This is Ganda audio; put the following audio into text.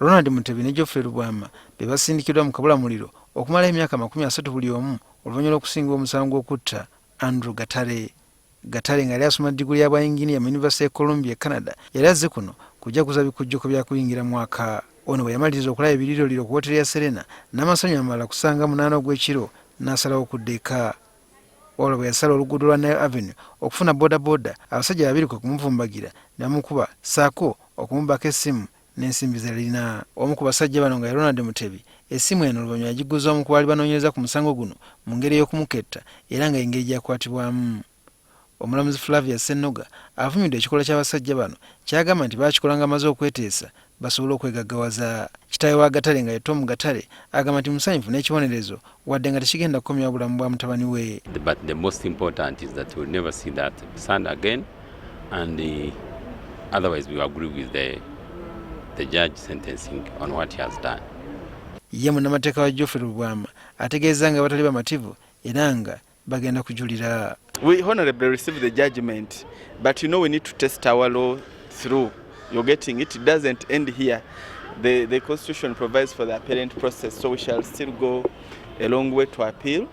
Ronald Mutebi ne Geoffrey Lubwama be basindikirwa mu kabulamuliro okumala emyaka 30 buli omu oluvannyuma lw'okusinga omusango okutta Andrew Gatare. Gatare nga yali asoma diguli ya bwayinginiya mu University of Columbia, Canada, yali azze kuno kujaguza bikujjuko bya kuyingira mwaka. Ono bwe yamaliriza okulaba ebiriroliro ku wooteeri ya Serena n'amasanyu amalala kusanga 8 ogw'ekiro n'asalawo okudda eka. Olwo bwe yasala oluguudo lwa Nile Avenue okufuna bodaboda, abasajja 2 kwe kumuvumbagira ne bamukuba ssaako okumubako essimu n'ensimbi ze yalina. Omu ku basajja bano nga ye Ronald Mutebi, essimu eno oluvannyuma yagiguza omu ku baali banoonyereza ku musango guno mu ngeri y'okumuketta era nga engeri gy'akwatibwamu. Omulamuzi Flavia Ssennoga avumidde ekikola ky'abasajja bano kyagamba nti baakikola nga amaze okweteesa basobole okwegaggawaza. Kitaawe wa Gatare nga ye Tom Gatare agamba nti musanyufu n'ekibonerezo wadde nga tekigenda kukomya bulamu bwa mutabani we. But the most important is that we'll never see that son again, and otherwise we agree with the judge sentencing on what he has done. Ye munnamateeka wa Geoffrey Lubwama ategeeza nga batali bamativu era nga bagenda kujulira. We honorably received the judgment, but we need to test our law through. You're getting it. It doesn't end here. The Constitution provides for the appellant process, so we shall still go a long way to appeal.